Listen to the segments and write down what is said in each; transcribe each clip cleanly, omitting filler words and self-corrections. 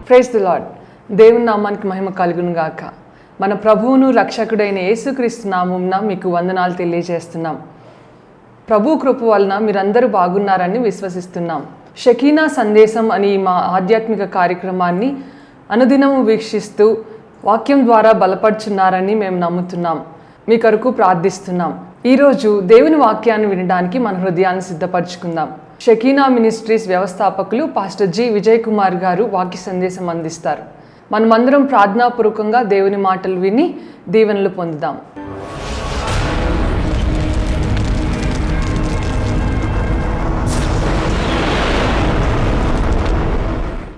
Praise the lord. దేవుని నామానికి మహిమ కలుగును గాక. మన ప్రభువును రక్షకుడైన యేసుక్రీస్తు నామమున మీకు వందనాలు తెలియజేస్తున్నాం. ప్రభు కృప వలన మీరందరూ బాగున్నారని విశ్వసిస్తున్నాం. షకీనా సందేశం అని మా ఆధ్యాత్మిక కార్యక్రమాన్ని అనుదినము వీక్షిస్తూ వాక్యం ద్వారా బలపడుచున్నారని మేము నమ్ముతున్నాం. మీ కొరకు ప్రార్థిస్తున్నాం. ఈరోజు దేవుని వాక్యాన్ని వినడానికి మన హృదయాన్ని సిద్ధపరచుకుందాం. షకీనా మినిస్ట్రీస్ వ్యవస్థాపకులు పాస్టర్ జి విజయ్ కుమార్ గారు వాక్య సందేశం అందిస్తారు. మనమందరం ప్రార్థనాపూర్వకంగా దేవుని మాటలు విని దీవెనలు పొందుదాం.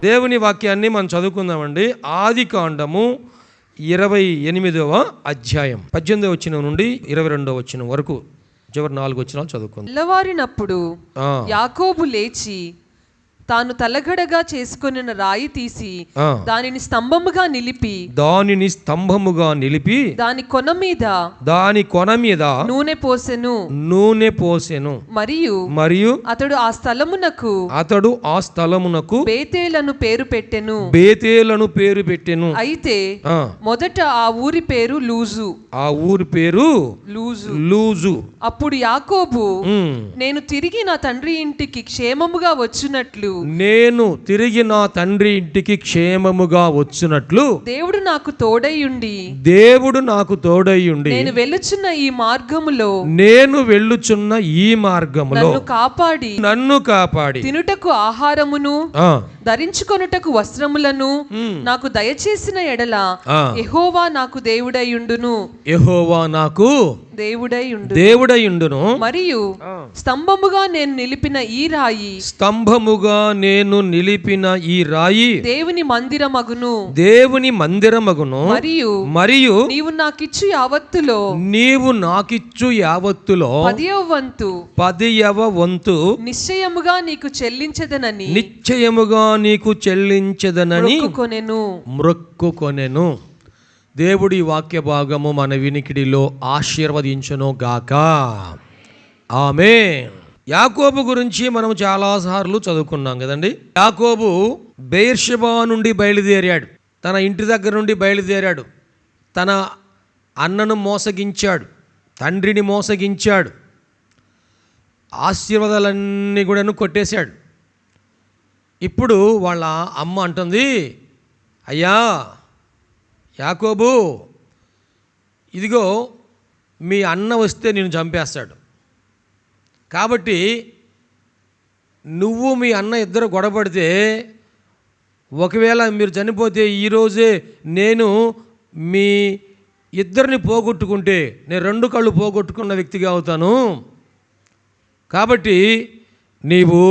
దేవుని వాక్యాన్ని మనం చదువుకుందామండి. ఆదికాండము 28వ అధ్యాయం 18వ వచనం నుండి 22వ వచనం వరకు చివరి 4 వచనాలు చదువుకుందాం. తెల్లవారినప్పుడు యాకోబు లేచి తాను తలగడగా చేసుకొనిన రాయి తీసి దానిని స్తంభముగా నిలిపి దాని కొన మీద నూనె పోసెను మరియు అతడు ఆ స్థలమునకు బేతేలను పేరు పెట్టెను. అయితే మొదట ఆ ఊరి పేరు లూజు. అప్పుడు యాకోబు నేను తిరిగి నా తండ్రి ఇంటికి క్షేమముగా వచ్చినట్లు దేవుడు నాకు తోడైయుండి నేను వెళ్ళుచున్న ఈ మార్గములో నన్ను కాపాడి తినుటకు ఆహారమును ధరించుకొనుటకు వస్త్రములను నాకు దయచేసిన ఎడల యెహోవా నాకు దేవుడైయుండును మరియు స్తంభముగా నేను నిలిపిన ఈ రాయి దేవుని మందిరమగును మరియు నీవు నాకిచ్చు యావత్తులో 10వ వంతు నిశ్చయముగా నీకు చెల్లించెదనని మ్రొక్కుకొనెను. దేవుడి వాక్య భాగము మన వినికిడిలో ఆశీర్వదించును గాక. ఆమేన్. యాకోబు గురించి మనం చాలాసార్లు చదువుకున్నాం కదండి. యాకోబు బెయేర్షెబా నుండి బయలుదేరాడు. తన ఇంటి దగ్గర నుండి బయలుదేరాడు. తన అన్నను మోసగించాడు, తండ్రిని మోసగించాడు, ఆశీర్వాదాలన్నీ కూడాను కొట్టేశాడు. ఇప్పుడు వాళ్ళ అమ్మ అంటుంది, అయ్యా యాకోబు, ఇదిగో మీ అన్న వస్తే నేను చంపేస్తాడు, కాబట్టి నువ్వు మీ అన్న ఇద్దరు గొడవపడితే, ఒకవేళ మీరు చనిపోతే ఈరోజే నేను మీ ఇద్దరిని పోగొట్టుకుంటే నేను 2 కళ్ళు పోగొట్టుకున్న వ్యక్తిగా అవుతాను. కాబట్టి నీవు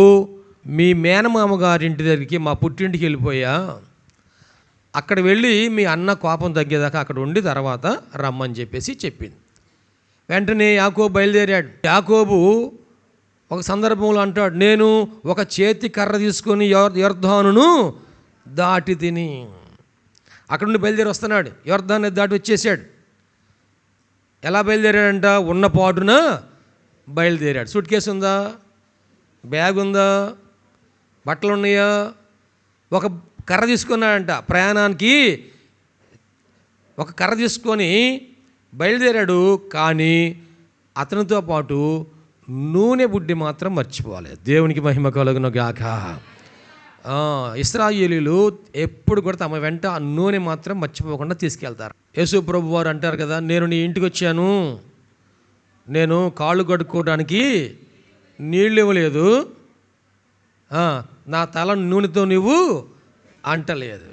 మీ మేనమామ గారింటి దగ్గరికి, మా పుట్టింటికి వెళ్ళిపోయా, అక్కడ వెళ్ళి మీ అన్న కోపం తగ్గేదాకా అక్కడ ఉండి తర్వాత రమ్మని చెప్పింది. వెంటనే యాకోబు బయలుదేరాడు. యాకోబు ఒక సందర్భంలో అంటాడు, నేను ఒక చేతి కర్ర తీసుకొని యొర్దానును దాటి తిని. అక్కడ నుండి బయలుదేరి వస్తున్నాడు. యొర్దాన్ని దాటి వచ్చేసాడు. ఎలా బయలుదేరాడంట? ఉన్న పాటున బయలుదేరాడు. సూట్ కేసు ఉందా, బ్యాగ్ ఉందా, బట్టలు ఉన్నాయా? ఒక కర్ర తీసుకున్నాడంట. ప్రయాణానికి ఒక కర్ర తీసుకొని బయలుదేరాడు. కానీ అతనితో పాటు నూనె బుడ్డి మాత్రం మర్చిపోవాలి. దేవునికి మహిమ కలుగును గాక. ఇశ్రాయేలీయులు ఎప్పుడు కూడా తమ వెంట ఆ నూనె మాత్రం మర్చిపోకుండా తీసుకెళ్తారు. యేసు ప్రభు వారు అంటారు కదా, నేను నీ ఇంటికి వచ్చాను, నేను కాళ్ళు కడుక్కోవడానికి నీళ్ళు ఇవ్వలేదు, నా తల నూనెతో నువ్వు అంటలేదు.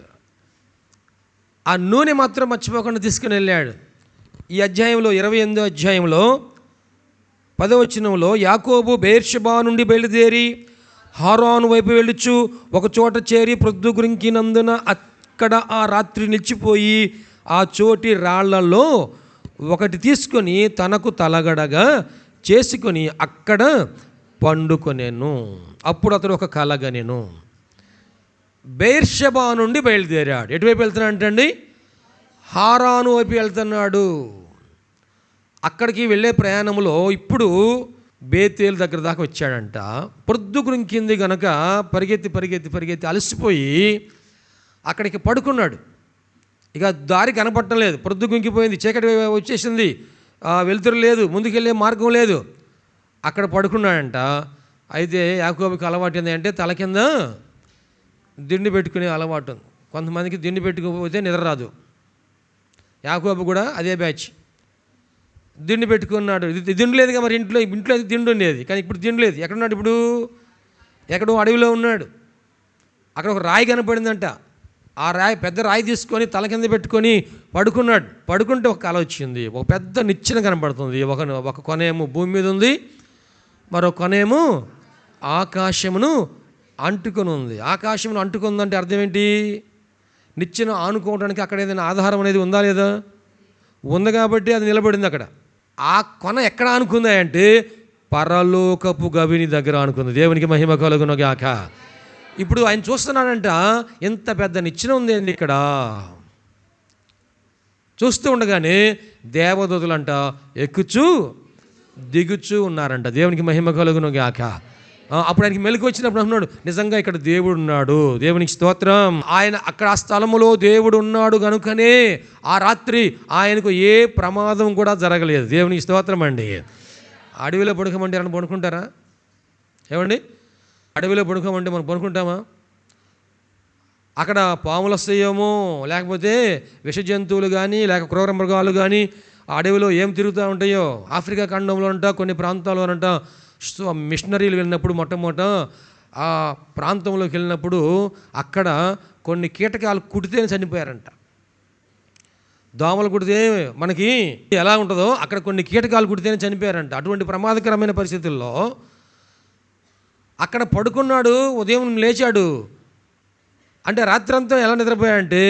ఆ నూనె మాత్రం మర్చిపోకుండా తీసుకుని వెళ్ళాడు. ఈ అధ్యాయంలో 28వ అధ్యాయంలో 10వ వచనంలో యాకోబు బెయేర్షెబా నుండి బయలుదేరి హారాను వైపు వెళ్ళుచు ఒక చోట చేరి ప్రొద్దుగురింకినందున అక్కడ ఆ రాత్రి నిలిచిపోయి ఆ చోటి రాళ్లలో ఒకటి తీసుకొని తనకు తలగడగా చేసుకొని అక్కడ పండుకొనెను. అప్పుడు అతడు ఒక కలగనెను. బెయేర్షెబా నుండి బయలుదేరాడు. ఎటువైపు వెళ్తున్నాడు అంటండి? హారాను వైపు వెళ్తున్నాడు. అక్కడికి వెళ్ళే ప్రయాణంలో ఇప్పుడు బేతేలు దగ్గర దాకా వచ్చాడంట. పొద్దుగురింకింది గనక పరిగెత్తి అలసిపోయి అక్కడికి పడుకున్నాడు. ఇక దారి కనపడటం లేదు, ప్రొద్దు గుంకిపోయింది, చీకటి వచ్చేసింది, వెలుతురు లేదు, ముందుకెళ్ళే మార్గం లేదు. అక్కడ పడుకున్నాడంట. అయితే యాకోబుకి అలవాటు ఏంటంటే తల కింద దిండు పెట్టుకునే అలవాటు. కొంతమందికి దిండు పెట్టుకోకపోతే నిద్ర రాదు. యాకోబు కూడా అదే బ్యాచ్. దిండు పెట్టుకున్నాడు. దిండు లేదుగా, మరి ఇంట్లో అయితే దిండు ఉండేది, కానీ ఇప్పుడు దిండు లేదు. ఎక్కడున్నాడు ఇప్పుడు? ఎక్కడో అడవిలో ఉన్నాడు. అక్కడ ఒక రాయి కనపడిందంట. ఆ రాయి, పెద్ద రాయి తీసుకొని తల కింద పెట్టుకొని పడుకున్నాడు. పడుకుంటే ఒక కల వచ్చింది. ఒక పెద్ద నిచ్చెన కనపడుతుంది. ఒక కొనేమో భూమి మీద ఉంది, మరో కొనేమో ఆకాశమును అంటుకొని ఉంది. ఆకాశమును అంటుకుందంటే అర్థం ఏంటి? నిచ్చెన ఆనుకోవడానికి అక్కడ ఏదైనా ఆధారం అనేది ఉందా లేదా? ఉంది కాబట్టి అది నిలబడింది అక్కడ. ఆ కొన ఎక్కడ ఆనుకుందా అంటే పరలోకపు గవిని దగ్గర ఆనుకుంది. దేవునికి మహిమ కలుగును గాక. ఇప్పుడు ఆయన చూస్తున్నాడంట, ఎంత పెద్ద నిచ్చెన ఉంది అండి ఇక్కడ. చూస్తూ ఉండగానే దేవదూతలంట ఎక్కుచూ దిగుచూ ఉన్నారంట. దేవునికి మహిమ కలుగును గాక. అప్పుడు ఆయనకి మెలకు వచ్చినప్పుడు అంటున్నాడు, నిజంగా ఇక్కడ దేవుడు ఉన్నాడు. దేవునికి స్తోత్రం. ఆయన అక్కడ ఆ స్థలములో దేవుడు ఉన్నాడు కనుకనే ఆ రాత్రి ఆయనకు ఏ ప్రమాదం కూడా జరగలేదు. దేవునికి స్తోత్రం అండి. అడవిలో పడుకోమంటే ఎవరైనా పడుకుంటారా? ఏమండి, అడవిలో పడుకోమంటే మనం పడుకుంటామా? అక్కడ పాములు వస్తాయేమో, లేకపోతే విష జంతువులు కానీ, లేక క్రూర మృగాలు కానీ అడవిలో ఏం తిరుగుతూ ఉంటాయో. ఆఫ్రికా ఖండంలో అంట, కొన్ని ప్రాంతాల్లోనంట మిషనరీలు వెళ్ళినప్పుడు మొట్టమొదట ఆ ప్రాంతంలోకి వెళ్ళినప్పుడు అక్కడ కొన్ని కీటకాలు కుడితేనే చనిపోయారంట. దోమలు కుడితే మనకి ఎలా ఉంటుందో అక్కడ కొన్ని కీటకాలు కుడితేనే చనిపోయారంట. అటువంటి ప్రమాదకరమైన పరిస్థితుల్లో అక్కడ పడుకున్నాడు. ఉదయం లేచాడు. అంటే రాత్రంతా ఎలా నిద్రపోయాడంటే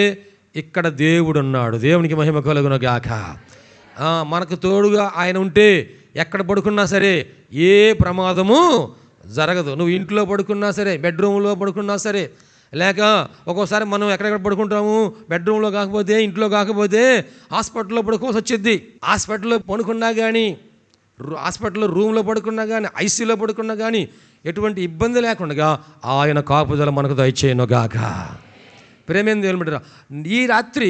ఇక్కడ దేవుడు ఉన్నాడు. దేవునికి మహిమ కలుగును గాక. మనకు తోడుగా ఆయన ఉంటే ఎక్కడ పడుకున్నా సరే ఏ ప్రమాదము జరగదు. నువ్వు ఇంట్లో పడుకున్నా సరే, బెడ్రూమ్లో పడుకున్నా సరే, లేక ఒక్కోసారి మనం ఎక్కడెక్కడ పడుకుంటాము, బెడ్రూమ్లో కాకపోతే, ఇంట్లో కాకపోతే హాస్పిటల్లో పడుకోవాల్సి వచ్చింది. హాస్పిటల్లో పడుకున్నా కానీ, హాస్పిటల్లో రూమ్లో పడుకున్నా కానీ, ఐసీయూలో పడుకున్నా కానీ ఎటువంటి ఇబ్బంది లేకుండా ఆయన కాపుదల మనకు దయచేయనుగాక. ప్రేమేం దేవుని బిడ్డరా, ఈ రాత్రి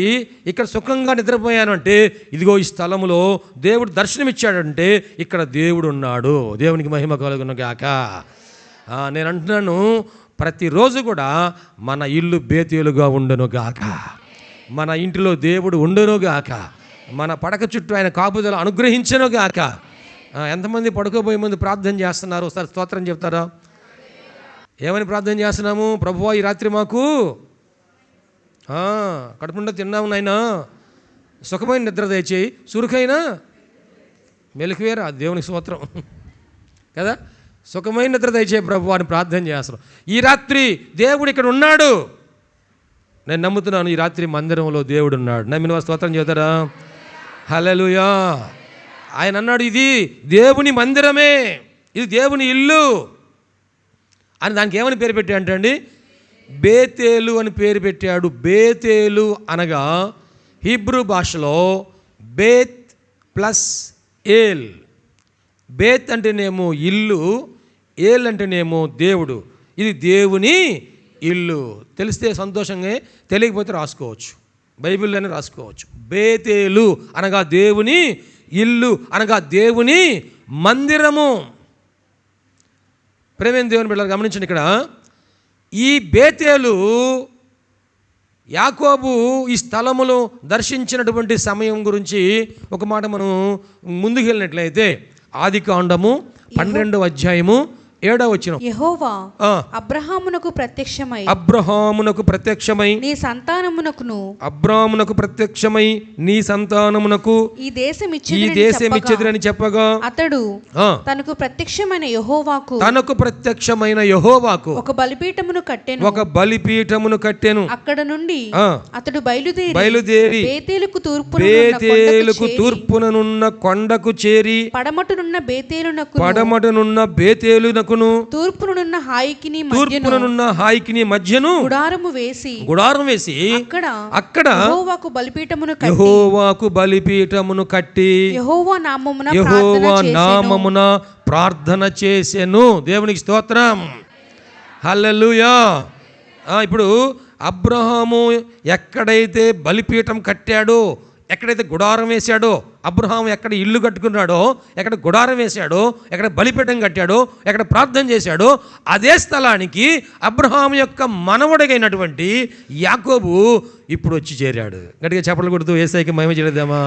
ఇక్కడ సుఖంగా నిద్రపోయాను అంటే ఇదిగో ఈ స్థలములో దేవుడు దర్శనమిచ్చాడంటే ఇక్కడ దేవుడు ఉన్నాడు. దేవునికి మహిమ కలుగునుగాక. నేను అంటున్నాను, ప్రతిరోజు కూడా మన ఇల్లు బేతేలుగా ఉండునుగాక, మన ఇంటిలో దేవుడు ఉండునుగాక, మన పడక చుట్టూ ఆయన కాపుదల అనుగ్రహించనుగాక. ఎంతమంది పడుకోబోయే ముందు ప్రార్థన చేస్తున్నారు? ఒకసారి స్తోత్రం చెప్తారా? ఏమని ప్రార్థన చేస్తున్నాము? ప్రభువా, ఈ రాత్రి మాకు కడుపుండా తిన్నాము నాయనా, సుఖమైన నిద్ర దయచేయి, చురుకైనా మెలకువేరా. దేవునికి స్తోత్రం కదా. సుఖమైన నిద్ర దయచేయి ప్రభు అని ప్రార్థన చేస్తున్నాం. ఈ రాత్రి దేవుడు ఇక్కడ ఉన్నాడు. నేను నమ్ముతున్నాను, ఈ రాత్రి మందిరంలో దేవుడు ఉన్నాడు. నమ్మిన వారు స్తోత్రం చెబుతారా? హల్లెలూయా. ఆయన అన్నాడు, ఇది దేవుని మందిరమే, ఇది దేవుని ఇల్లు అని. దానికి ఏమని పేరు పెట్టా అంటే బేతేలు అని పేరు పెట్టాడు. బేతేలు అనగా హీబ్రూ భాషలో బేత్ ప్లస్ ఏల్. బేత్ అంటేనేమో ఇల్లు, ఏల్ అంటేనేమో దేవుడు. ఇది దేవుని ఇల్లు. తెలిస్తే సంతోషంగా, తెలియకపోతే రాసుకోవచ్చు, బైబిల్లోనే రాసుకోవచ్చు. బేతేలు అనగా దేవుని ఇల్లు, అనగా దేవుని మందిరము. ప్రేమైన దేవుని బిడ్డలు గమనించండి, ఇక్కడ ఈ బేతేలు యాకోబు ఈ స్థలములో దర్శించినటువంటి సమయం గురించి ఒక మాట మనం ముందుకు వెళ్ళినట్లయితే ఆదికాండము 12వ అధ్యాయము 7వ వచనం. యెహోవా అబ్రహామునకు ప్రత్యక్షమై నీ సంతానమునకును, అబ్రాహామునకు ప్రత్యక్షమై నీ సంతానమునకు ఈ దేశం ఇచ్చెదరని చెప్పగా అతడు తనకు ప్రత్యక్షమైన యెహోవాకు ఒక బలిపీఠమును కట్టెను. అక్కడ నుండి అతడు బయలుదేరి బేతేలుకు తూర్పుననున్న కొండకు చేరి పడమటనున్న బేతేలునకు తూర్పునున్న హాయికిని మధ్యను గుడారము వేసి అక్కడ యెహోవాకు బలిపీఠమును కట్టి యెహోవా నామమున ప్రార్థన చేసెను. దేవునికి స్తోత్రం. హల్లెలూయా. ఇప్పుడు అబ్రహాము ఎక్కడైతే బలిపీఠం కట్టాడో, ఎక్కడైతే గుడారం వేశాడో, అబ్రహాం ఎక్కడ ఇల్లు కట్టుకున్నాడో, ఎక్కడ గుడారం వేశాడో, ఎక్కడ బలిపీఠం కట్టాడో, ఎక్కడ ప్రార్థన చేశాడో, అదే స్థలానికి అబ్రహాం యొక్క మనవడిగైనటువంటి యాకోబు ఇప్పుడు వచ్చి చేరాడు. గట్టిగా చప్పట్లు కొడుతూ యేసయ్యకి మహిమ చేద్దామా?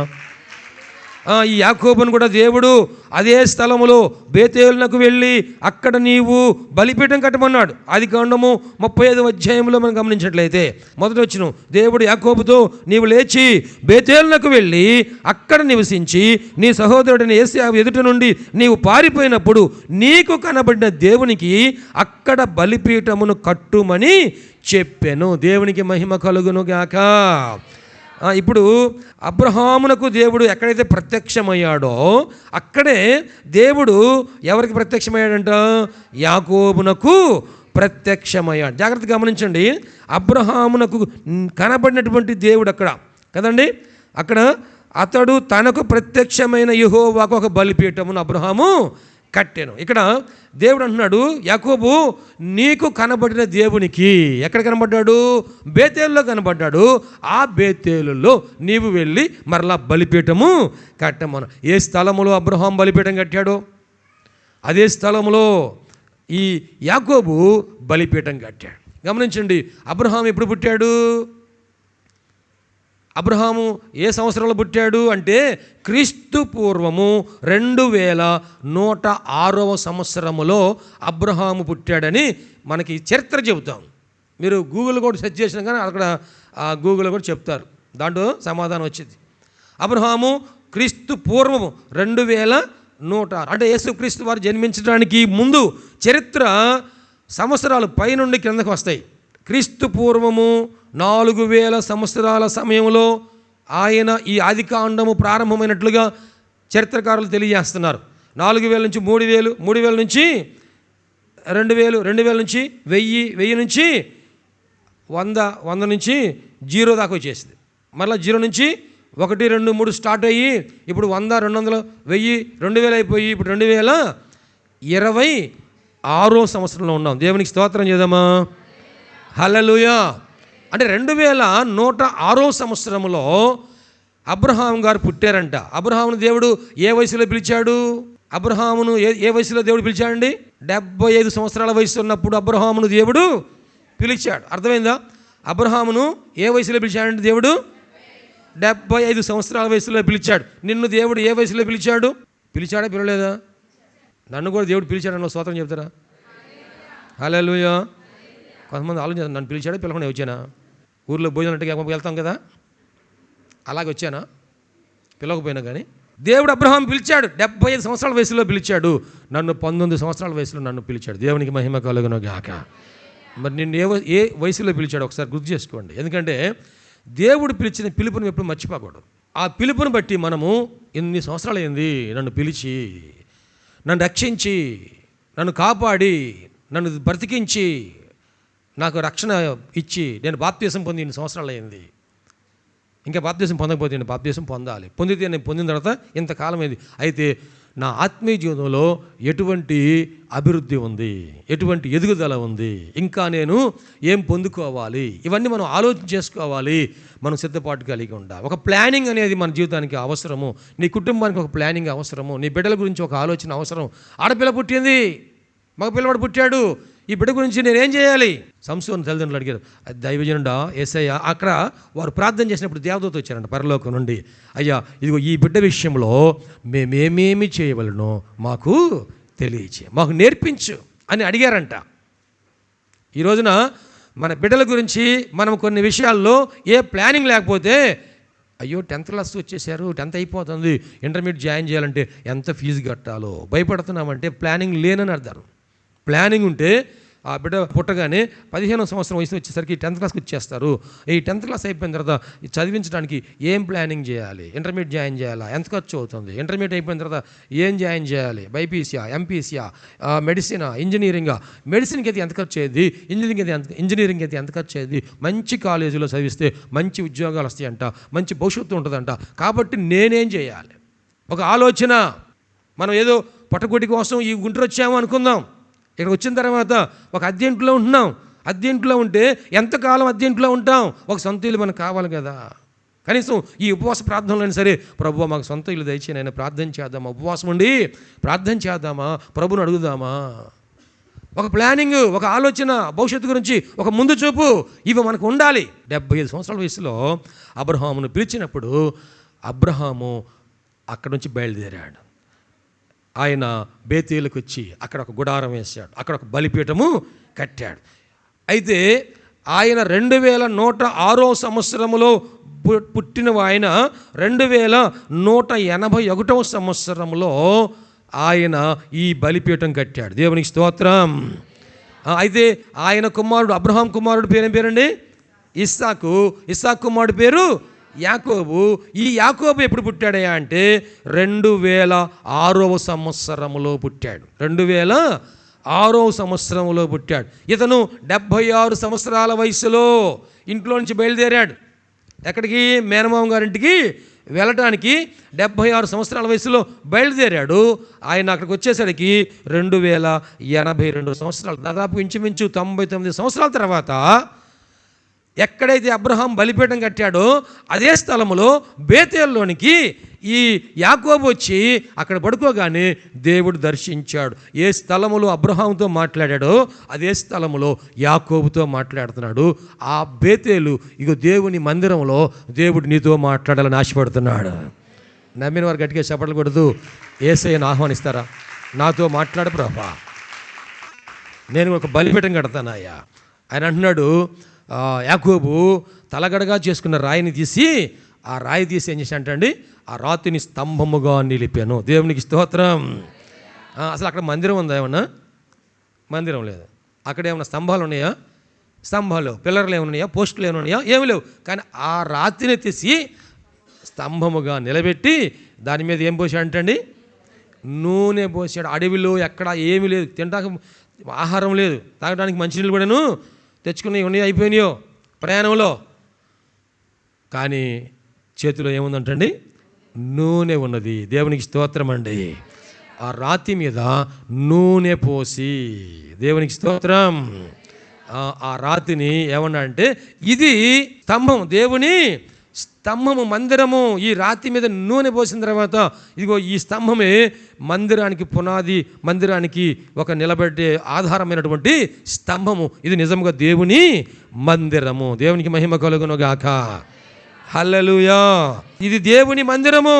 ఈ యాకోబును కూడా దేవుడు అదే స్థలములో బేతేలునకు వెళ్ళి అక్కడ నీవు బలిపీఠం కట్టమన్నాడు. ఆదికాండము 35వ అధ్యాయంలో మనం గమనించినట్లయితే మొదటి వచనం, దేవుడు యాకోబుతో నీవు లేచి బేతేలునకు వెళ్ళి అక్కడ నివసించి నీ సహోదరుడిని ఏశావు ఎదుట నుండి నీవు పారిపోయినప్పుడు నీకు కనబడిన దేవునికి అక్కడ బలిపీఠమును కట్టుమని చెప్పెను. దేవునికి మహిమ కలుగును గాక. ఇప్పుడు అబ్రహామునకు దేవుడు ఎక్కడైతే ప్రత్యక్షమయ్యాడో అక్కడే దేవుడు ఎవరికి ప్రత్యక్షమయ్యాడంట? యాకోబునకు ప్రత్యక్షమయ్యాడు. జాగ్రత్తగా గమనించండి, అబ్రహామునకు కనబడినటువంటి దేవుడు అక్కడ కదండి, అక్కడ అతడు తనకు ప్రత్యక్షమైన యెహోవాకు ఒక బలిపీఠమును అబ్రహాము కట్టెను. ఇక్కడ దేవుడు అంటున్నాడు, యాకోబు నీకు కనబడిన దేవునికి ఎక్కడ కనబడ్డాడు? బేతేలులో కనబడ్డాడు. ఆ బేతేలులో నీవు వెళ్ళి మరలా బలిపీఠము కట్టమను. ఏ స్థలములో అబ్రహాం బలిపీఠం కట్టాడో అదే స్థలంలో ఈ యాకోబు బలిపీఠం కట్టాడు. గమనించండి, అబ్రహాం ఎప్పుడు పుట్టాడు? అబ్రహాము ఏ సంవత్సరంలో పుట్టాడు అంటే క్రీస్తు పూర్వము 2106వ సంవత్సరములో అబ్రహాము పుట్టాడని మనకి చరిత్ర చెబుతాం. మీరు గూగుల్ కూడా సెర్చ్ చేసినా కానీ అక్కడ గూగుల్లో కూడా చెప్తారు, దాంట్లో సమాధానం వచ్చింది. అబ్రహాము క్రీస్తు పూర్వము 2106 అంటే యేసుక్రీస్తు వారు జన్మించడానికి ముందు చరిత్ర సంవత్సరాలు పైనుండి కిందకు వస్తాయి. క్రీస్తు పూర్వము 4000 సంవత్సరాల సమయంలో ఆయన ఈ ఆదికాండము ప్రారంభమైనట్లుగా చరిత్రకారులు తెలియజేస్తున్నారు. 4000 నుంచి 3000, 3000 నుంచి 2000, 2000 నుంచి 1000, 1000 నుంచి 100, 100 నుంచి 0 దాకా వచ్చేసింది. మళ్ళీ 0 నుంచి 1, 2, 3 స్టార్ట్ అయ్యి ఇప్పుడు 100, 200, 1000, 2000 అయిపోయి ఇప్పుడు 2026వ సంవత్సరంలో ఉన్నాం. దేవునికి స్తోత్రం చేద్దామా? హల్లెలూయా. అంటే 2106వ సంవత్సరంలో అబ్రహాం గారు పుట్టారంట. అబ్రహామును దేవుడు ఏ వయసులో పిలిచాడు? అబ్రహామును ఏ వయసులో దేవుడు పిలిచాడండి? 75 సంవత్సరాల వయసు ఉన్నప్పుడు అబ్రహామును దేవుడు పిలిచాడు. అర్థమైందా? అబ్రహామును ఏ వయసులో పిలిచాడంటే దేవుడు 75 సంవత్సరాల వయసులో పిలిచాడు. నిన్ను దేవుడు ఏ వయసులో పిలిచాడు? పిలిచాడా పిలవలేదా? నన్ను కూడా దేవుడు పిలిచాడన్న స్తోత్రం చెప్తారా? హల్లెలూయా. కొంతమంది ఆలోచించారు, నన్ను పిలిచాడా పిలవకుండా వచ్చానా? ఊర్లో భోజనం అంటే వెళ్తాం కదా, అలాగే వచ్చానా? పిలవకపోయినా కానీ దేవుడు అబ్రహాం పిలిచాడు. 75 సంవత్సరాల వయసులో పిలిచాడు. నన్ను 19 సంవత్సరాల వయసులో నన్ను పిలిచాడు. దేవునికి మహిమ కలుగును గాక. మరి నిన్ను ఏ వయసులో పిలిచాడు ఒకసారి గుర్తు చేసుకోండి. ఎందుకంటే దేవుడు పిలిచిన పిలుపుని ఎప్పుడు మర్చిపోకూడదు. ఆ పిలుపుని బట్టి మనము ఎన్ని సంవత్సరాలు అయింది నన్ను పిలిచి, నన్ను రక్షించి, నన్ను కాపాడి, నన్ను బ్రతికించి, నాకు రక్షణ ఇచ్చి నేను బాప్తీసం పొంది 2 సంవత్సరాలు అయింది. ఇంకా బాప్తీసం పొందకపోతే నేను బాప్తీసం పొందాలి. పొందితే నేను పొందిన తర్వాత ఇంతకాలం అయింది. అయితే నా ఆత్మీయ జీవితంలో ఎటువంటి అభివృద్ధి ఉంది, ఎటువంటి ఎదుగుదల ఉంది, ఇంకా నేను ఏం పొందుకోవాలి, ఇవన్నీ మనం ఆలోచన చేసుకోవాలి. మనం సిద్ధపాటు కలిగి ఉండాలి. ఒక ప్లానింగ్ అనేది మన జీవితానికి అవసరము. నీ కుటుంబానికి ఒక ప్లానింగ్ అవసరము. నీ బిడ్డల గురించి ఒక ఆలోచన అవసరం. ఆడపిల్ల పుట్టింది, మగ పిల్లవాడు పుట్టాడు, ఈ బిడ్డ గురించి నేనేం చేయాలి? సంసోను తల్లిదండ్రులు అడిగారు. దైవజనుడా యేసయ్య, అక్కడ వారు ప్రార్థన చేసినప్పుడు దేవదూత వచ్చారంట పరలోకం నుండి. అయ్యా, ఇదిగో ఈ బిడ్డ విషయంలో మేమేమేమి చేయవలనో మాకు తెలియచే, మాకు నేర్పించు అని అడిగారంట. ఈ రోజున మన బిడ్డల గురించి మనం కొన్ని విషయాల్లో ఏ ప్లానింగ్ లేకపోతే, అయ్యో 10th క్లాస్ వచ్చేసారు, 10th అయిపోతుంది, ఇంటర్మీడియట్ జాయిన్ చేయాలంటే ఎంత ఫీజు కట్టాలో భయపడుతున్నామంటే ప్లానింగ్ లేనని అర్థం. ప్లానింగ్ ఉంటే ఆ బిడ్డ పుట్టగానే 15వ సంవత్సరం వయసు వచ్చేసరికి 10th క్లాస్కి వచ్చేస్తారు. ఈ 10th క్లాస్ అయిపోయిన తర్వాత చదివించడానికి ఏం ప్లానింగ్ చేయాలి? ఇంటర్మీడియట్ జాయిన్ చేయాలా? ఎంత ఖర్చు అవుతుంది? ఇంటర్మీడియట్ అయిపోయిన తర్వాత ఏం జాయిన్ చేయాలి? బైపీసీయా, ఎంపీసీయా, మెడిసినా, ఇంజనీరింగా? మెడిసిన్కి అయితే ఎంత ఖర్చు అయ్యేది? ఇంజనీరింగ్ అయితే ఎంత ఖర్చు అయ్యేది? మంచి కాలేజీలో చదివిస్తే మంచి ఉద్యోగాలు వస్తాయంట, మంచి భవిష్యత్తు ఉంటుందంట. కాబట్టి నేనేం చేయాలి? ఒక ఆలోచన. మనం ఏదో పట్టుకుటి కోసం ఈ గుంటూరు వచ్చాము అనుకుందాం. ఇక్కడ వచ్చిన తర్వాత ఒక అద్దె ఇంట్లో ఉంటున్నాం. అద్దె ఇంట్లో ఉంటే ఎంతకాలం అద్దె ఇంట్లో ఉంటాం? ఒక సొంత ఇల్లు మనకు కావాలి కదా. కనీసం ఈ ఉపవాస ప్రార్థనలైనా సరే, ప్రభువా మాకు సొంత ఇల్లు దయచేయి నేను ప్రార్థన చేద్దామా, ఉపవాసం ఉండి ప్రార్థన చేద్దామా, ప్రభుని అడుగుదామా. ఒక ప్లానింగ్, ఒక ఆలోచన, భవిష్యత్తు గురించి ఒక ముందు చూపు ఇవి మనకు ఉండాలి. 75 సంవత్సరాల వయసులో అబ్రహామును పిలిచినప్పుడు అబ్రహాము అక్కడి నుంచి బయలుదేరాడు. ఆయన బేతేలుకు వచ్చి అక్కడ ఒక గుడారం వేశాడు, అక్కడ ఒక బలిపీఠము కట్టాడు. అయితే ఆయన 2106 సంవత్సరములో పుట్టిన ఆయన 2181 సంవత్సరంలో ఆయన ఈ బలిపీఠం కట్టాడు. దేవునికి స్తోత్రం. అయితే ఆయన కుమారుడు, అబ్రహాం కుమారుడు పేరేం పేరండి? ఇస్సాకు. ఇస్సాకు కుమారుడు పేరు యాకోబు. ఈ యాకోబు ఎప్పుడు పుట్టాడయా అంటే 2006 సంవత్సరంలో పుట్టాడు. 2006 సంవత్సరంలో పుట్టాడు. ఇతను 76 సంవత్సరాల వయసులో ఇంట్లో నుంచి బయలుదేరాడు. ఎక్కడికి? మేనమామ గారింటికి వెళ్ళటానికి 76 సంవత్సరాల వయసులో బయలుదేరాడు. ఆయన అక్కడికి వచ్చేసరికి 2082 సంవత్సరాలు, దాదాపు ఇంచుమించు 99 సంవత్సరాల తర్వాత ఎక్కడైతే అబ్రహాం బలిపీఠం కట్టాడో అదే స్థలములో బేతేల్లోనికి ఈ యాకోబు వచ్చి అక్కడ పడుకోగానే దేవుడు దర్శించాడు. ఏ స్థలములో అబ్రహాంతో మాట్లాడాడో అదే స్థలములో యాకోబుతో మాట్లాడుతున్నాడు. ఆ బేతేలు ఇగో దేవుని మందిరంలో దేవుడు నీతో మాట్లాడాలని ఆశపడుతున్నాడు. నమ్మిన వారు గట్టిగా చెప్పట్లు కొడుతూ యేసయ్యను ఆహ్వానిస్తారా? నాతో మాట్లాడు ప్రభా, నేను ఒక బలిపీఠం కడతానయ్యా. ఆయన అంటున్నాడు, యాకోబు తలగడగా చేసుకున్న రాయిని తీసి, ఆ రాయి తీసి ఏం చేసి అంటండి, ఆ రాతిని స్తంభముగా నిలిపాను. దేవునికి స్తోత్రం. అసలు అక్కడ మందిరం ఉందా? ఏమన్నా మందిరం లేదు. అక్కడ ఏమన్నా స్తంభాలు ఉన్నాయా? స్తంభాలు, పిల్లర్లు ఏమన్నాయా? పోస్టులు ఏమన్నాయా? ఏమి లేవు. కానీ ఆ రాతిని తీసి స్తంభముగా నిలబెట్టి దాని మీద ఏం పోసాడు అంటండి? నూనె పోసాడు. అడవిలో ఎక్కడ ఏమీ లేదు, తినడానికి ఆహారం లేదు, తాగడానికి మంచినీళ్ళు కూడాను తెచ్చుకుని ఉన్నాయి, అయిపోయినాయో ప్రయాణంలో. కానీ చేతిలో ఏముందంటండి? నూనె ఉన్నది. దేవునికి స్తోత్రం అండి. ఆ రాతి మీద నూనె పోసి, దేవునికి స్తోత్రం, ఆ రాతిని ఏమన్నా అంటే ఇది స్తంభం, దేవుని స్తంభము, మందిరము. ఈ రాతి మీద నూనె పోసిన తర్వాత ఇదిగో ఈ స్తంభమే మందిరానికి పునాది, మందిరానికి ఒక నిలబెట్టే ఆధారమైనటువంటి స్తంభము. ఇది నిజంగా దేవుని మందిరము. దేవునికి మహిమ కలుగును గాక. హల్లెలూయా. ఇది దేవుని మందిరము.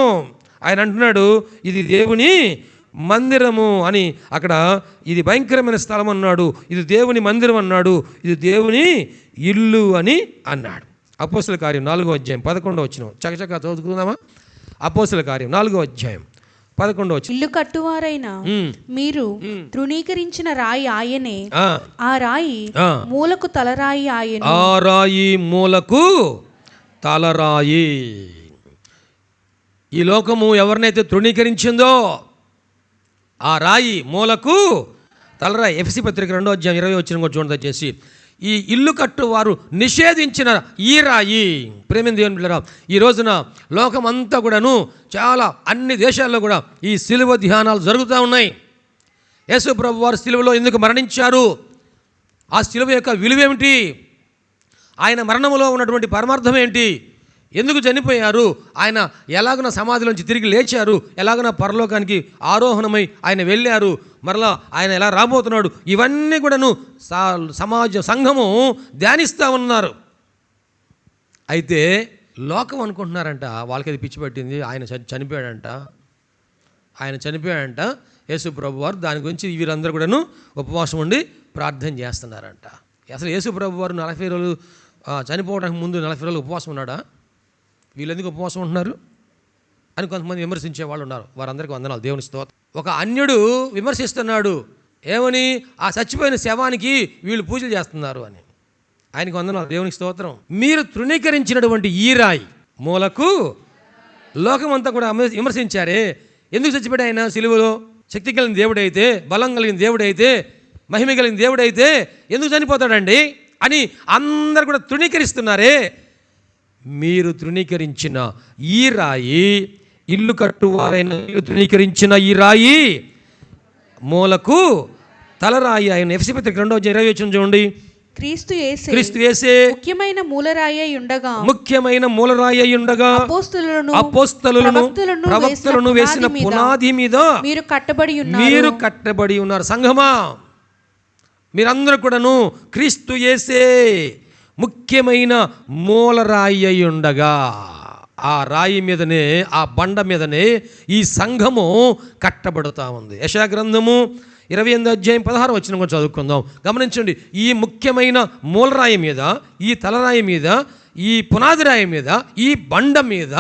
ఆయన అంటున్నాడు ఇది దేవుని మందిరము అని. అక్కడ ఇది భయంకరమైన స్థలం అన్నాడు, ఇది దేవుని మందిరం అన్నాడు, ఇది దేవుని ఇల్లు అని అన్నాడు. అపోస్తల కార్యం 4వ అధ్యాయం 11వ వచనం చకచకా చదువుకుందామా? అపోస్తల కార్యం 4వ అధ్యాయం 11వ వచనం. ఇల్లు కట్టువారైన మీరు తృణీకరించిన రాయి ఆయనే, ఆ రాయి మూలకు తలరాయి ఆయనే. ఆ రాయి మూలకు తలరాయి. ఈ లోకము ఎవరినైతే తృణీకరించిందో ఆ రాయి మూలకు తలరాయి. ఎఫెసీ పత్రిక 2వ అధ్యాయం 20వ వచనం కూడా చూడండి దయచేసి. ఈ ఇల్లు కట్టు వారు నిషేధించిన ఈ రాయి. ప్రేమ దేవుని బిడ్డలారా, ఈ రోజున లోకమంతా కూడాను చాలా అన్ని దేశాల్లో కూడా ఈ సిలువ ధ్యానాలు జరుగుతూ ఉన్నాయి. యేసు ప్రభు వారు సిలువలో ఎందుకు మరణించారు? ఆ సిలువ యొక్క విలువేమిటి? ఆయన మరణములో ఉన్నటువంటి పరమార్థం ఏంటి? ఎందుకు చనిపోయారు? ఆయన ఎలాగున సమాధిలోంచి తిరిగి లేచారు? ఎలాగున పరలోకానికి ఆరోహణమై ఆయన వెళ్ళారు? మరలా ఆయన ఎలా రాబోతున్నాడు? ఇవన్నీ కూడాను సమాజ సంఘము ధ్యానిస్తూ ఉన్నారు. అయితే లోకం అనుకుంటున్నారంట వాళ్ళకి అది పిచ్చి పట్టింది, ఆయన చనిపోయాడంట, ఆయన చనిపోయాడంట యేసు ప్రభు వారు. దాని గురించి వీరందరూ కూడాను ఉపవాసం ఉండి ప్రార్థన చేస్తున్నారంట. అసలు యేసు ప్రభు వారు 40 రోజులు చనిపోవడానికి ముందు 40 రోజులు ఉపవాసం ఉన్నాడా? వీళ్ళు ఎందుకు ఉపవాసం ఉంటున్నారు అని కొంతమంది విమర్శించే వాళ్ళు ఉన్నారు. వారందరికీ వందనాలు, దేవుని స్తోత్రం. ఒక అన్యుడు విమర్శిస్తున్నాడు, ఏమని? ఆ చచ్చిపోయిన శవానికి వీళ్ళు పూజలు చేస్తున్నారు అని. ఆయనకు వందనాలు, దేవునికి స్తోత్రం. మీరు తృణీకరించినటువంటి ఈ రాయి మూలకు లోకమంతా కూడా విమర్శించారే. ఎందుకు చచ్చిపోయాడు ఆయన సిలువలో? శక్తి కలిగిన దేవుడైతే, బలం కలిగిన దేవుడైతే, మహిమ కలిగిన దేవుడైతే ఎందుకు చనిపోతాడండి అని అందరు కూడా తృణీకరిస్తున్నారే. మీరు తృణీకరించిన ఈ రాయి, ఇల్లు కట్టువారైన మీరు తృణీకరించిన ఈ రాయి మూలకు తలరాయి ఆయన. ఎఫెసీ పత్రిక 2వ అధ్యాయం 20వ వచనం చూడండి. క్రీస్తు యేసే ముఖ్యమైన మూలరాయి అయి ఉండగా అపోస్తలులను ప్రవక్తలను వేసిన పునాది మీద మీరు కట్టబడి ఉన్నారు. సంఘమా, మీరందరూ కూడాను క్రీస్తు యేసే ముఖ్యమైన మూలరాయి అయి ఉండగా, ఆ రాయి మీదనే, ఆ బండ మీదనే ఈ సంఘము కట్టబడుతూ ఉంది. యెషయా గ్రంథము 28 అధ్యాయం 16 వచనం కూడా చదువుకుందాం. గమనించండి, ఈ ముఖ్యమైన మూలరాయి మీద, ఈ తలరాయి మీద, ఈ పునాది రాయి మీద, ఈ బండ మీద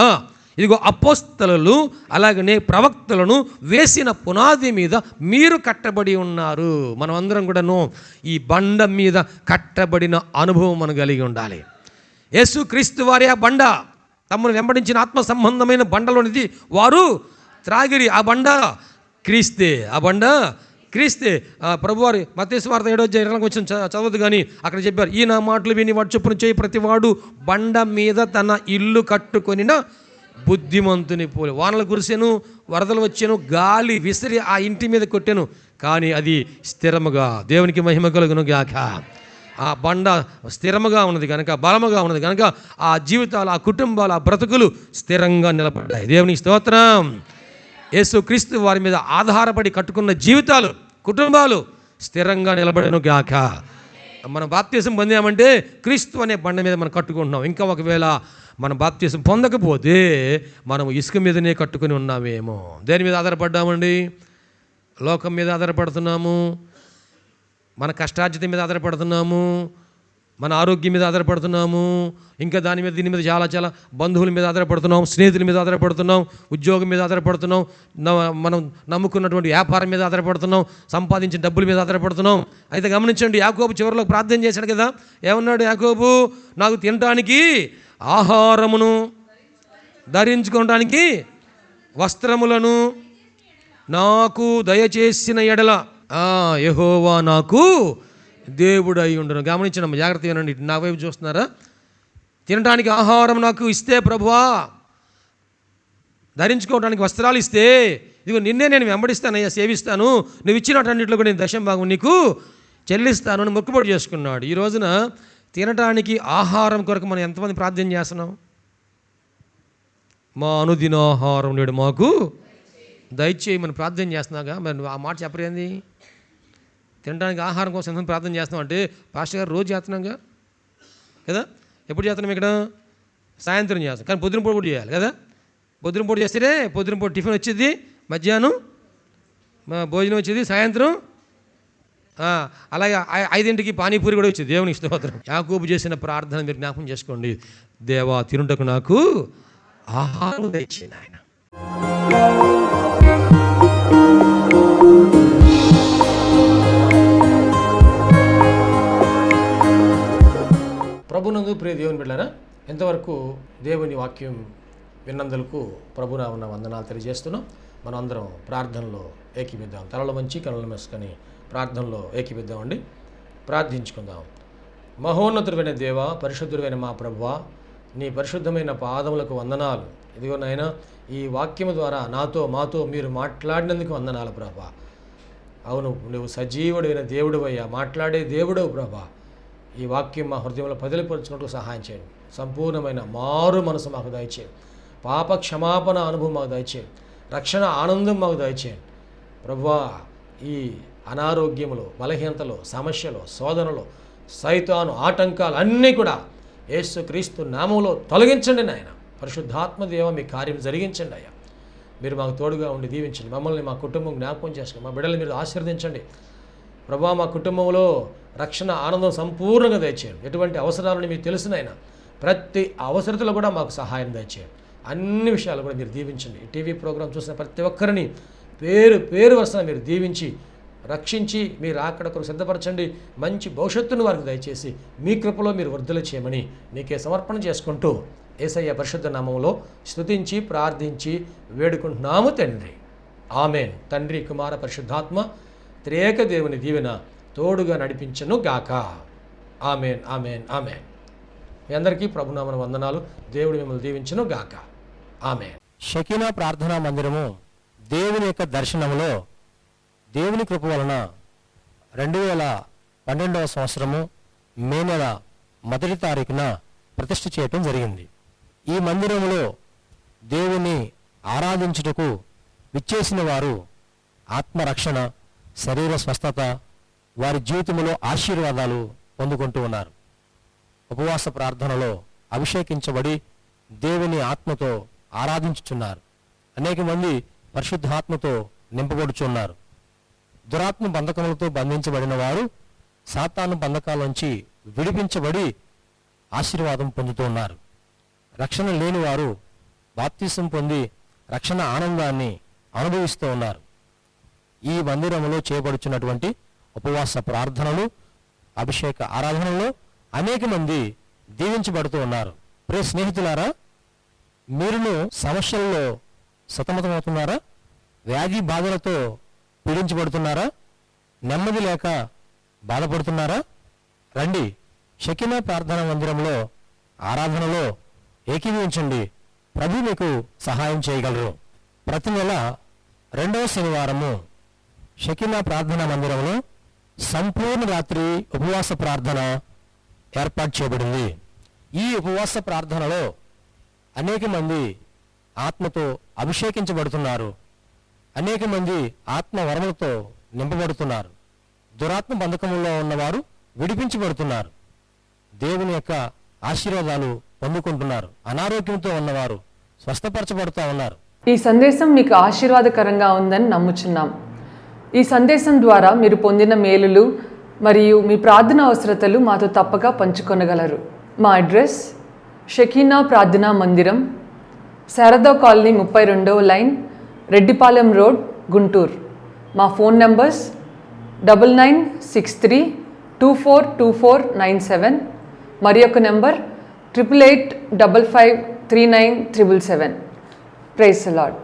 ఇదిగో అపోస్తలులు అలాగనే ప్రవక్తలను వేసిన పునాది మీద మీరు కట్టబడి ఉన్నారు. మనం అందరం కూడాను ఈ బండ మీద కట్టబడిన అనుభవం మనం కలిగి ఉండాలి. యేసుక్రీస్తు వారి ఆ బండ, తమను వెంబడించిన ఆత్మ సంబంధమైన బండలోనిది వారు త్రాగిరి. ఆ బండ క్రీస్తే, ఆ బండ క్రీస్తే. ప్రభువారి మత్తయి సువార్త 7:20 వచ్చిన చదవదు కానీ అక్కడ చెప్పారు, ఈ నా మాటలు విని వాడు చొప్పున చేయి ప్రతివాడు బండ మీద తన ఇల్లు కట్టుకొనిన బుద్ధిమంతుని పోలి. వానలు కురిసెను, వరదలు వచ్చాను, గాలి విసిరి ఆ ఇంటి మీద కొట్టాను, కానీ అది స్థిరముగా, దేవునికి మహిమ కలుగును గాక. ఆ బండ స్థిరముగా ఉన్నది కనుక, బలముగా ఉన్నది కనుక ఆ జీవితాలు, ఆ కుటుంబాలు, ఆ బ్రతుకులు స్థిరంగా నిలబడ్డాయి. దేవునికి స్తోత్రం. యేసుక్రీస్తు వారి మీద ఆధారపడి కట్టుకున్న జీవితాలు, కుటుంబాలు స్థిరంగా నిలబడను గాక. మనం బాప్తిసం పొందామంటే క్రీస్తు అనే బండ మీద మనం కట్టుకుంటున్నాం. ఇంకా ఒకవేళ మనం బాప్తిసం పొందకపోతే మనం ఇసుక మీదనే కట్టుకుని ఉన్నామేమో. దేని మీద ఆధారపడ్డామండి? లోకం మీద ఆధారపడుతున్నాము, మన కష్టార్జితం మీద ఆధారపడుతున్నాము, మన ఆరోగ్యం మీద ఆధారపడుతున్నాము, ఇంకా దాని మీద దీని మీద చాలా బంధువుల మీద ఆధారపడుతున్నాం, స్నేహితుల మీద ఆధారపడుతున్నాం, ఉద్యోగం మీద ఆధారపడుతున్నాం, మనం నమ్ముకున్నటువంటి వ్యాపారం మీద ఆధారపడుతున్నాం, సంపాదించిన డబ్బుల మీద ఆధారపడుతున్నాం. అయితే గమనించండి, యాకోబు చివరిలో ప్రార్థన చేశాడు కదా. ఏమన్నాడు యాకోబు? నాకు తినడానికి ఆహారమును, ధరించుకోవడానికి వస్త్రములను నాకు దయచేసిన ఎడల యెహోవా నాకు దేవుడు అయి ఉండను. గమనించండి, జాగ్రత్త వినండి. నా వైపు చూస్తున్నారా? తినడానికి ఆహారం నాకు ఇస్తే ప్రభువా, ధరించుకోవడానికి వస్త్రాలు ఇస్తే, ఇదిగో నిన్నే నేను వెంబడిస్తానయ్యా, సేవిస్తాను, నువ్వు ఇచ్చినటన్నింటిలో కూడా నేను దశమ భాగం నీకు చెల్లిస్తాను అని మొక్కుబడి చేసుకున్నాడు. ఈ రోజున తినడానికి ఆహారం కొరకు మనం ఎంతమంది ప్రార్థన చేస్తున్నాం? మా అనుదిన ఆహారం నేడు మాకు దయచేయమని ప్రార్థన చేస్తున్నాగా. మరి ఆ మాట చెప్పరేంది? తినడానికి ఆహారం కోసం ఎంత ప్రార్థన చేస్తున్నాం అంటే, పాస్టర్ గారు రోజు చేస్తున్నాంగా కదా. ఎప్పుడు చేస్తున్నాం? ఇక్కడ సాయంత్రం చేస్తాం, కానీ పొద్దున పూట కూడా చేయాలి కదా. పొద్దున పూట చేస్తే పొద్దున పూట టిఫిన్ వచ్చేది, మధ్యాహ్నం భోజనం వచ్చేది, సాయంత్రం అలాగే 5ంటికి పానీపూరి కూడా వచ్చేది. దేవునికి స్తోత్రం. యాకోబు చేసిన ప్రార్థన మీరు జ్ఞాపకం చేసుకోండి. దేవా, తినుటకు నాకు ఆహారం దయచేయండి ఆయన. ప్రభునందు ప్రియ దేవుని బిడ్డలారా, ఎంతవరకు దేవుని వాక్యం విన్నందులకు ప్రభునామమున వందనాలు తెలియజేస్తున్నాం. మనం అందరం ప్రార్థనలో ఏకీపిద్దాం. తలలు వంచి కనులు మూసుకొని ప్రార్థనలో ఏకీపిద్దామండి. ప్రార్థించుకుందాం. మహోన్నతుడైన దేవ, పరిశుద్ధుడైన మా ప్రభువా, నీ పరిశుద్ధమైన పాదములకు వందనాలు. ఇదిగో నాయన, ఈ వాక్యము ద్వారా నాతో మాతో మీరు మాట్లాడినందుకు వందనాలు ప్రభా. అవును, నువ్వు సజీవుడైన దేవుడు అయ్యా, మాట్లాడే దేవుడు ప్రభా. ఈ వాక్యం మా హృదయంలో పదిలిపరుచుకుంటూ సహాయం చేయండి. సంపూర్ణమైన మారు మనసు మాకు దయచేయండి. పాప క్షమాపణ అనుభవం మాకు దయచేయండి. రక్షణ ఆనందం మాకు దయచేయండి ప్రభువా. ఈ అనారోగ్యములు, బలహీనతలు, సమస్యలు, శోధనలు, సైతాను ఆటంకాలు అన్నీ కూడా యేసుక్రీస్తు నామములో తొలగించండి నాయన. పరిశుద్ధాత్మ దేవ, మీ కార్యం జరిగించండి అయ్యా. మీరు మాకు తోడుగా ఉండి దీవించండి. మమ్మల్ని, మా కుటుంబం జ్ఞాపకం చేసుకోండి. మా బిడ్డలు మీరు ఆశీర్వదించండి ప్రభువా. మా కుటుంబంలో రక్షణ ఆనందం సంపూర్ణంగా దయచేయండి. ఎటువంటి అవసరాలని మీకు తెలుసునైనా ప్రతి అవసరతలో కూడా మాకు సహాయం దయచేయండి. అన్ని విషయాలు కూడా మీరు దీవించండి. ఈ టీవీ ప్రోగ్రాం చూసిన ప్రతి ఒక్కరిని పేరు పేరు వరుసన మీరు దీవించి రక్షించి మీరు అక్కడ కొరకు సిద్ధపరచండి. మంచి భవిష్యత్తును వారికి దయచేసి మీ కృపలో మీరు వర్ధలు చేయమని నీకే సమర్పణ చేసుకుంటూ యేసయ్య పరిశుద్ధ నామములో స్తుతించి ప్రార్థించి వేడుకుంటున్నాము తండ్రి. ఆమెన్. తండ్రి, కుమార, పరిశుద్ధాత్మ త్రియేక దేవుని దీవెన తోడుగా నడిపించను గాక. Amen, amen, amen. మీ అందరికీ ప్రభునామన వందనాలు. దేవుడు మిమ్మల్ని దీవించను గాక. ఆమెన్. షకీనా ప్రార్థనా మందిరము దేవుని యొక్క దర్శనములో దేవుని కృప వలన 2012వ సంవత్సరము మే నెల 1వ తారీఖున ప్రతిష్ఠ చేయటం జరిగింది. ఈ మందిరంలో దేవుని ఆరాధించుటకు విచ్చేసిన వారు ఆత్మరక్షణ, శరీర స్వస్థత, వారి జీవితంలో ఆశీర్వాదాలు పొందుకుంటూ ఉన్నారు. ఉపవాస ప్రార్థనలో అభిషేకించబడి దేవుని ఆత్మతో ఆరాధించుచున్నారు. అనేక మంది పరిశుద్ధాత్మతో నింపబడుచున్నారు. దురాత్మ బంధకములతో బంధించబడిన వారు సాతాను బంధకాల నుంచి విడిపించబడి ఆశీర్వాదం పొందుతూ ఉన్నారు. రక్షణ లేని వారు బాప్తిసం పొంది రక్షణ ఆనందాన్ని అనుభవిస్తూ ఉన్నారు. ఈ మందిరంలో చేయబడుచున్నటువంటి ఉపవాస ప్రార్థనలు, అభిషేక ఆరాధనలో అనేక మంది దీవించబడుతూ ఉన్నారు. ప్రియ స్నేహితులారా, మీరును సమస్యల్లో సతమతమవుతున్నారా? వ్యాధి బాధలతో పీడించబడుతున్నారా? నెమ్మది లేక బాధపడుతున్నారా? రండి, షకీనా ప్రార్థనా మందిరంలో ఆరాధనలో ఏకీభవించండి. ప్రభు మీకు సహాయం చేయగలరు. ప్రతి నెల 2వ శనివారము షకీనా ప్రార్థనా మందిరంలో సంపూర్ణ రాత్రి ఉపవాస ప్రార్థన ఏర్పాటు చేయబడింది. ఈ ఉపవాస ప్రార్థనలో అనేక మంది ఆత్మతో అభిషేకించబడుతున్నారు. అనేక మంది ఆత్మ వరములతో నింపబడుతున్నారు. దురాత్మ బంధకముల్లో ఉన్నవారు విడిపించబడుతున్నారు. దేవుని యొక్క ఆశీర్వాదాలు పొందుకుంటున్నారు. అనారోగ్యంతో ఉన్నవారు స్వస్థపరచబడుతూ ఉన్నారు. ఈ సందేశం మీకు ఆశీర్వాదకరంగా ఉందని నమ్ముచున్నాం. ఈ సందేశం ద్వారా మీరు పొందిన మేలులు మరియు మీ ప్రార్థన అవసరతలు మాతో తప్పక పంచుకొనగలరు. మా అడ్రస్ షకీనా ప్రార్థనా మందిరం, శారదా కాలనీ 32వ లైన్, రెడ్డిపాలెం రోడ్, గుంటూరు. మా ఫోన్ నంబర్స్ 9963242497, మరి యొక్క నెంబర్ 8855539777. Praise the lord.